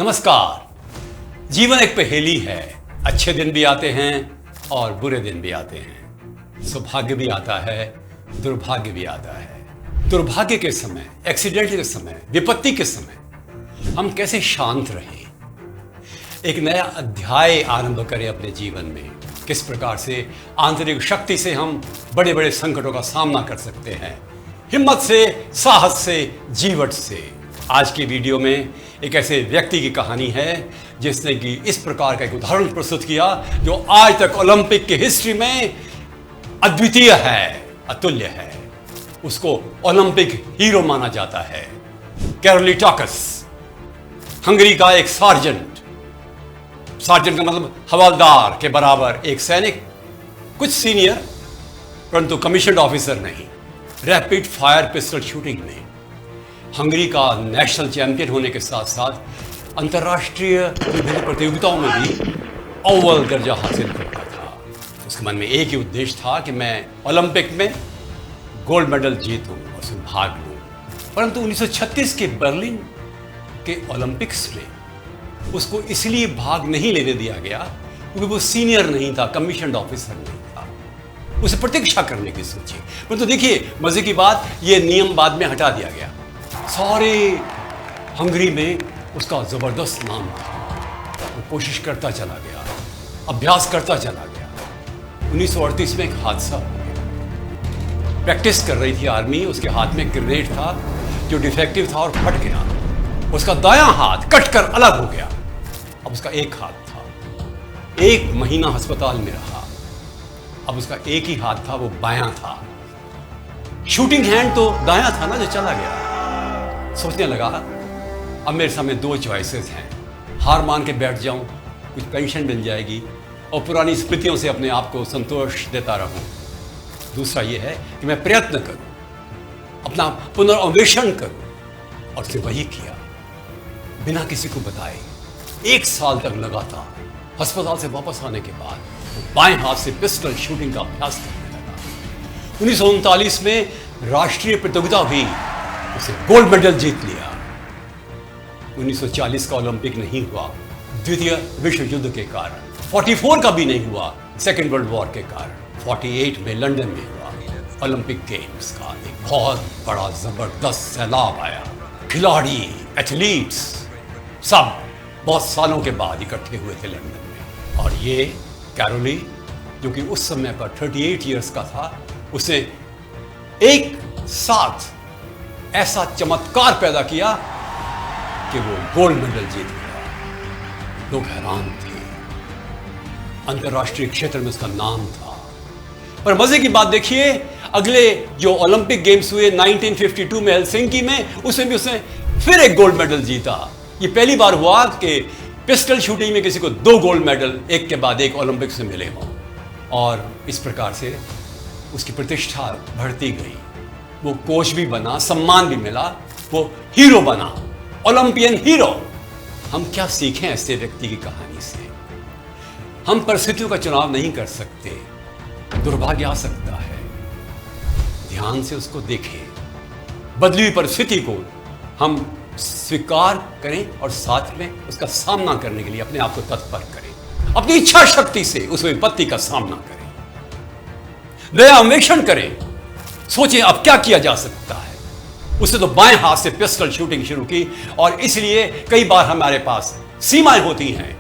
नमस्कार। जीवन एक पहेली है। अच्छे दिन भी आते हैं और बुरे दिन भी आते हैं। सौभाग्य भी आता है, दुर्भाग्य भी आता है। दुर्भाग्य के समय, एक्सीडेंट के समय, विपत्ति के समय हम कैसे शांत रहें, एक नया अध्याय आरंभ करें अपने जीवन में। किस प्रकार से आंतरिक शक्ति से हम बड़े बड़े संकटों का सामना कर सकते हैं, हिम्मत से, साहस से, जीवट से। आज की वीडियो में एक ऐसे व्यक्ति की कहानी है जिसने कि इस प्रकार का एक उदाहरण प्रस्तुत किया जो आज तक ओलंपिक की हिस्ट्री में अद्वितीय है, अतुल्य है। उसको ओलंपिक हीरो माना जाता है। कैरोलिटाकस, हंगरी का एक सार्जेंट का मतलब हवलदार के बराबर एक सैनिक, कुछ सीनियर परंतु कमीशन्ड ऑफिसर नहीं। रैपिड फायर पिस्टल शूटिंग में हंगरी का नेशनल चैंपियन होने के साथ साथ अंतर्राष्ट्रीय विभिन्न प्रतियोगिताओं में भी अव्वल दर्जा हासिल करता था। उसके मन में एक ही उद्देश्य था कि मैं ओलंपिक में गोल्ड मेडल जीतूं, उसमें भाग लूं। परंतु 1936 के बर्लिन के ओलंपिक्स में उसको इसलिए भाग नहीं लेने दिया गया क्योंकि वो सीनियर नहीं था, कमीशन्ड ऑफिसर नहीं था। उसे प्रतीक्षा करने की सोची। परंतु देखिए मजे की बात, ये नियम बाद में हटा दिया गया। सारे हंगरी में उसका जबरदस्त नाम था। वो कोशिश करता चला गया, अभ्यास करता चला गया। 1938 में एक हादसा हो गया। प्रैक्टिस कर रही थी आर्मी, उसके हाथ में ग्रेनेड था जो डिफेक्टिव था और फट गया। उसका दायां हाथ कटकर अलग हो गया। अब उसका एक हाथ था। 1 महीना अस्पताल में रहा। अब उसका एक ही हाथ था, वो बायां था। शूटिंग हैंड तो दायां था ना जो चला गया। सोचने लगा अब मेरे सामने 2 चॉइसेस हैं। हार मान के बैठ जाऊं, कुछ पेंशन मिल जाएगी और पुरानी स्मृतियों से अपने आप को संतोष देता रहूं। दूसरा यह है कि मैं प्रयत्न करूं, अपना पुनर्न्वेषण करूं। और फिर वही किया, बिना किसी को बताए। 1 साल तक लगातार अस्पताल से वापस आने के बाद वो बाएं हाथ से पिस्टल शूटिंग का अभ्यास करने लगा। 1939 में राष्ट्रीय प्रतियोगिता हुई, उसे गोल्ड मेडल जीत लिया। 1940 का ओलंपिक नहीं हुआ द्वितीय विश्व युद्ध के कारण। 44 का भी नहीं हुआ सेकेंड वर्ल्ड वॉर के कारण। 48 में लंदन में हुआ ओलंपिक गेम्स का एक बहुत बड़ा जबरदस्त सैलाब आया। खिलाड़ी, एथलीट्स सब बहुत सालों के बाद इकट्ठे हुए थे लंदन में। और ये कैरोली जो कि उस समय पर 38 इयर्स का था, उसने एक साथ ऐसा चमत्कार पैदा किया कि वो गोल्ड मेडल जीत गया। लोग हैरान थे। अंतर्राष्ट्रीय क्षेत्र में उसका नाम था। पर मजे की बात देखिए, अगले जो ओलंपिक गेम्स हुए 1952 में हेलसिंकी में, उसमें भी उसने फिर एक गोल्ड मेडल जीता। ये पहली बार हुआ कि पिस्टल शूटिंग में किसी को 2 गोल्ड मेडल एक के बाद एक ओलंपिक से मिले हों। और इस प्रकार से उसकी प्रतिष्ठा बढ़ती गई। वो कोच भी बना, सम्मान भी मिला, वो हीरो बना, ओलंपियन हीरो। हम क्या सीखें ऐसे व्यक्ति की कहानी से? हम परिस्थितियों का चुनाव नहीं कर सकते। दुर्भाग्य आ सकता है, ध्यान से उसको देखें। बदली हुई परिस्थिति को हम स्वीकार करें और साथ में उसका सामना करने के लिए अपने आप को तत्पर करें। अपनी इच्छा शक्ति से उस विपत्ति का सामना करें, नया अन्वेषण करें। सोचें अब क्या किया जा सकता है। उसने तो बाएं हाथ से पिस्टल शूटिंग शुरू की और इसलिए कई बार हमारे पास सीमाएं होती हैं।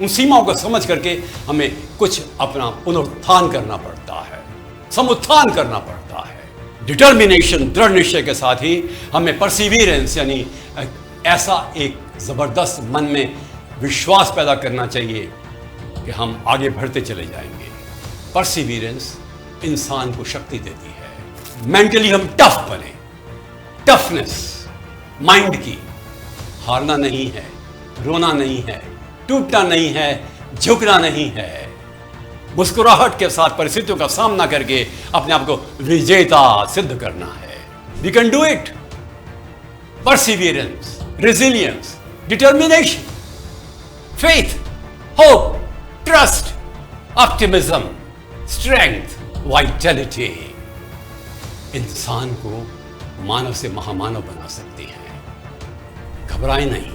उन सीमाओं को समझ करके हमें कुछ अपना पुनरुत्थान करना पड़ता है, समुत्थान करना पड़ता है। डिटर्मिनेशन, दृढ़ निश्चय के साथ ही हमें परसिवियरेंस यानी ऐसा एक जबरदस्त मन में विश्वास पैदा करना चाहिए कि हम आगे बढ़ते चले जाएंगे। परसिवियरेंस इंसान को शक्ति देती है। मेंटली हम टफ बने। टफनेस माइंड की, हारना नहीं है, रोना नहीं है, टूटना नहीं है, झुकना नहीं है। मुस्कुराहट के साथ परिस्थितियों का सामना करके अपने आप को विजेता सिद्ध करना है। We can do it. Perseverance, resilience, determination, faith, hope, trust, optimism, strength, vitality इंसान को मानव से महामानव बना सकती हैं। घबराएं नहीं,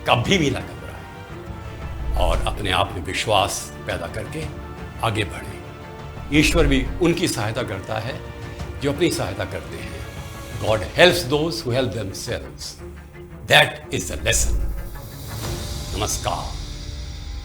कभी भी ना घबराएं और अपने आप में विश्वास पैदा करके आगे बढ़ें। ईश्वर भी उनकी सहायता करता है जो अपनी सहायता करते हैं। God helps those who help themselves. That is the lesson. नमस्कार।